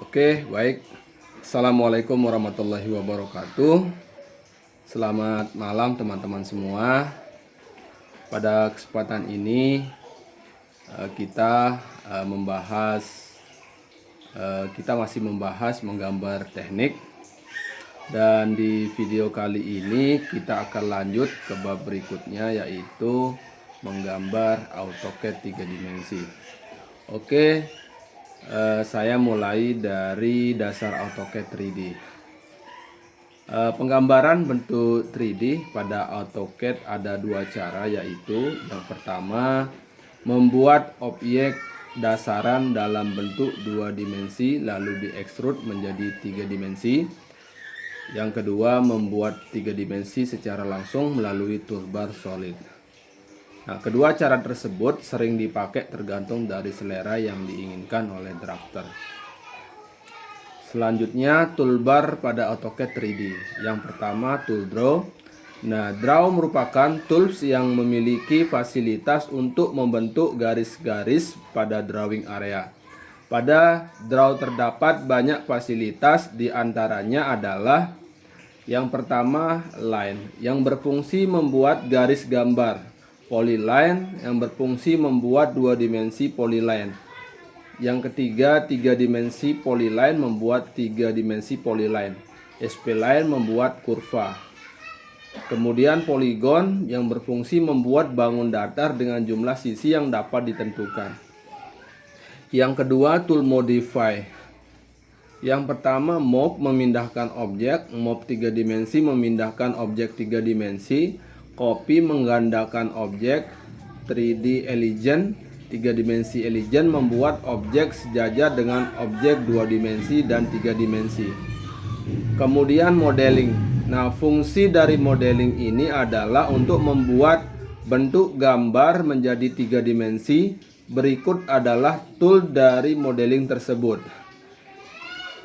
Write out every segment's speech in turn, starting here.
Oke, baik. Assalamualaikum warahmatullahi wabarakatuh. Selamat malam teman-teman semua. Pada kesempatan ini kita masih membahas menggambar teknik. Dan di video kali ini kita akan lanjut ke bab berikutnya, yaitu menggambar AutoCAD 3 dimensi. Oke, saya mulai dari dasar AutoCAD 3D. Penggambaran bentuk 3D pada AutoCAD ada dua cara, yaitu yang pertama membuat objek dasaran dalam bentuk 2 dimensi lalu diekstrud menjadi 3 dimensi. Yang kedua membuat 3 dimensi secara langsung melalui toolbar solid. Nah, kedua cara tersebut sering dipakai tergantung dari selera yang diinginkan oleh drafter. Selanjutnya toolbar pada AutoCAD 3D. Yang pertama tool draw. Nah, draw merupakan tools yang memiliki fasilitas untuk membentuk garis-garis pada drawing area. Pada draw terdapat banyak fasilitas, diantaranya adalah yang pertama line yang berfungsi membuat garis gambar, polyline yang berfungsi membuat 2 dimensi polyline. Yang ketiga 3 dimensi polyline membuat 3 dimensi polyline. Spline membuat kurva. Kemudian polygon yang berfungsi membuat bangun datar dengan jumlah sisi yang dapat ditentukan. Yang kedua tool modify. Yang pertama move memindahkan objek, move 3 dimensi memindahkan objek 3 dimensi, copy menggandakan objek, 3D Allegiance 3 dimensi Allegiance membuat objek sejajar dengan objek 2 dimensi dan 3 dimensi. Kemudian modeling. Nah, fungsi dari modeling ini adalah untuk membuat bentuk gambar menjadi 3 dimensi. Berikut adalah tool dari modeling tersebut.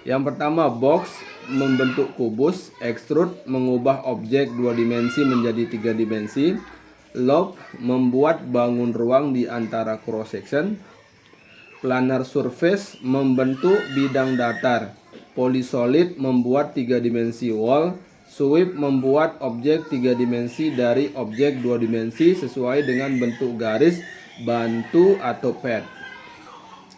Yang pertama box membentuk kubus, extrude mengubah objek 2 dimensi menjadi 3 dimensi, loop membuat bangun ruang di antara cross section, planar surface membentuk bidang datar, polysolid membuat 3 dimensi wall, sweep membuat objek 3 dimensi dari objek 2 dimensi sesuai dengan bentuk garis, bantu atau pad.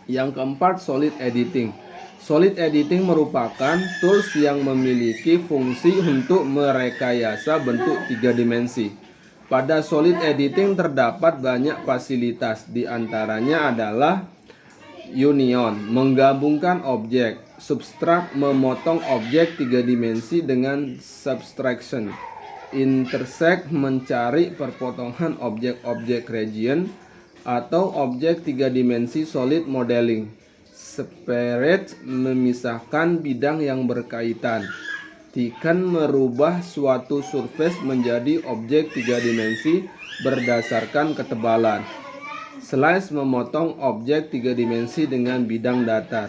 Yang keempat solid editing. Solid editing merupakan tools yang memiliki fungsi untuk merekayasa bentuk 3 dimensi. Pada solid editing terdapat banyak fasilitas, diantaranya adalah union, menggabungkan objek, subtract, memotong objek 3 dimensi dengan subtraction, intersect, mencari perpotongan objek-objek region atau objek 3 dimensi solid modeling, separate, memisahkan bidang yang berkaitan, thicken, merubah suatu surface menjadi objek 3 dimensi berdasarkan ketebalan, slice, memotong objek 3 dimensi dengan bidang datar.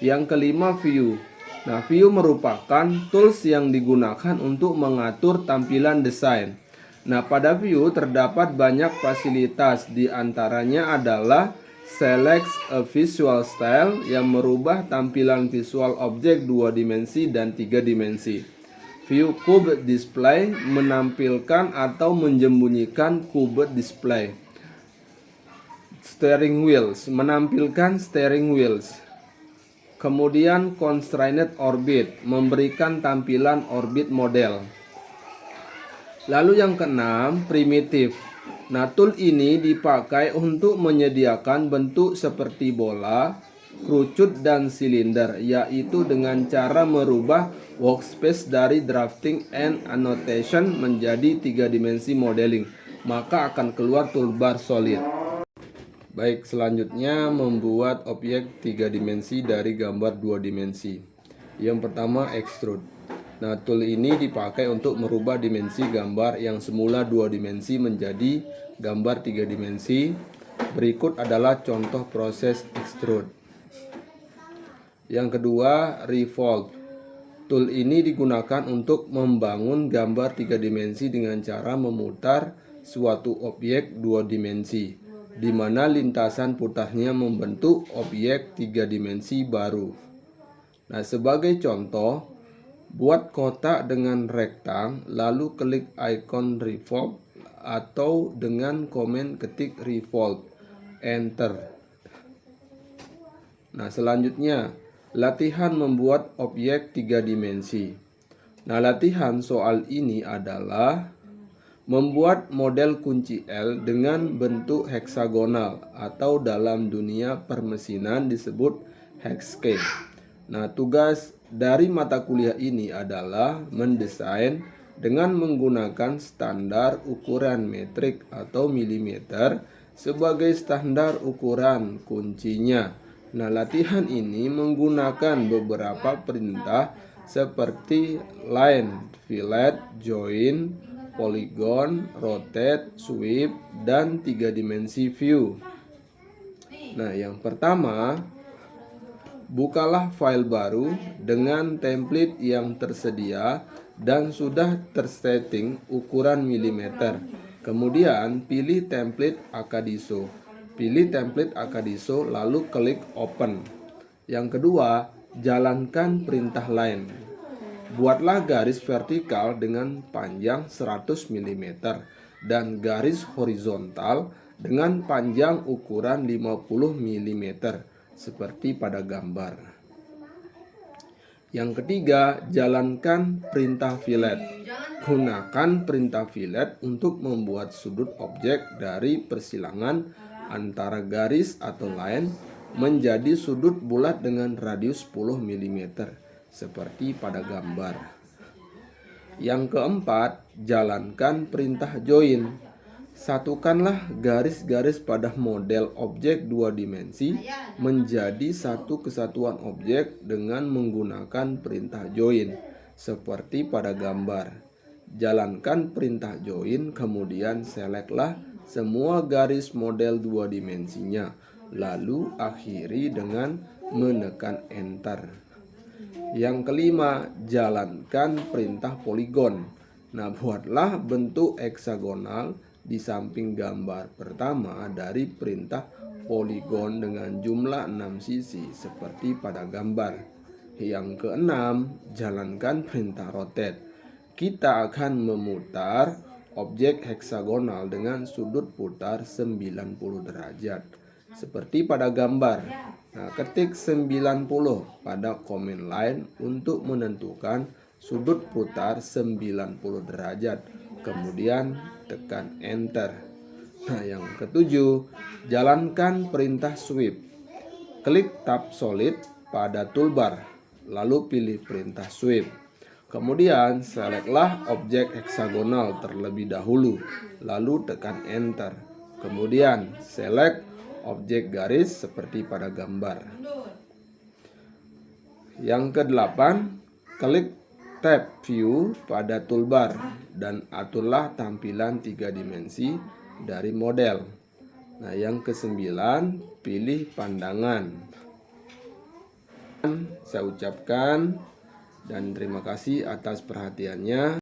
Yang kelima view. Nah, view merupakan tools yang digunakan untuk mengatur tampilan desain. Nah, pada view terdapat banyak fasilitas, diantaranya adalah select a visual style yang merubah tampilan visual objek 2 dimensi dan 3 dimensi. View cube display menampilkan atau menyembunyikan cube display. Steering wheels menampilkan steering wheels. Kemudian constrained orbit memberikan tampilan orbit model. Lalu yang keenam primitive. Nah, tool ini dipakai untuk menyediakan bentuk seperti bola, kerucut dan silinder, yaitu dengan cara merubah workspace dari drafting and annotation menjadi 3 dimensi modeling, maka akan keluar toolbar solid. Baik, selanjutnya membuat objek 3 dimensi dari gambar 2 dimensi. Yang pertama extrude. Nah, tool ini dipakai untuk merubah dimensi gambar yang semula 2 dimensi menjadi gambar 3 dimensi. Berikut adalah contoh proses extrude. Yang kedua, revolve. Tool ini digunakan untuk membangun gambar 3 dimensi dengan cara memutar suatu objek 2 dimensi, di mana lintasan putarnya membentuk objek 3 dimensi baru. Nah, sebagai contoh, buat kotak dengan rektang, lalu klik icon revolve atau dengan komen ketik revolve, enter. Nah, selanjutnya latihan membuat objek 3 dimensi. Nah, latihan soal ini adalah membuat model kunci L dengan bentuk heksagonal atau dalam dunia permesinan disebut hexscape. Nah, tugas dari mata kuliah ini adalah mendesain dengan menggunakan standar ukuran metrik atau milimeter sebagai standar ukuran kuncinya. Nah, latihan ini menggunakan beberapa perintah seperti line, fillet, join, polygon, rotate, sweep, dan 3 dimensi view. Nah, yang pertama, bukalah file baru dengan template yang tersedia dan sudah tersetting ukuran milimeter. Kemudian pilih template Akadiso. Pilih template Akadiso lalu klik open. Yang kedua, jalankan perintah line. Buatlah garis vertikal dengan panjang 100 mm dan garis horizontal dengan panjang ukuran 50 mm seperti pada gambar. Yang ketiga, jalankan perintah fillet. Gunakan perintah fillet untuk membuat sudut objek dari persilangan antara garis atau line menjadi sudut bulat dengan radius 10 mm seperti pada gambar. Yang keempat, jalankan perintah join. Satukanlah garis-garis pada model objek 2 dimensi menjadi satu kesatuan objek dengan menggunakan perintah join seperti pada gambar. Jalankan perintah join, kemudian selectlah semua garis model 2 dimensinya, lalu akhiri dengan menekan enter. Yang kelima, jalankan perintah polygon. Nah, buatlah bentuk heksagonal di samping gambar pertama dari perintah polygon dengan jumlah 6 sisi seperti pada gambar. Yang keenam, jalankan perintah rotate. Kita akan memutar objek heksagonal dengan sudut putar 90 derajat seperti pada gambar. Nah, ketik 90 pada komen line untuk menentukan sudut putar 90 derajat. Kemudian tekan enter. Nah, yang ketujuh, jalankan perintah sweep. Klik tab solid pada toolbar, lalu pilih perintah sweep. Kemudian selectlah objek heksagonal terlebih dahulu, lalu tekan enter. Kemudian select objek garis seperti pada gambar. Yang kedelapan, klik tab view pada toolbar dan aturlah tampilan 3 dimensi dari model. Nah, yang kesembilan, pilih pandangan. Saya ucapkan dan terima kasih atas perhatiannya.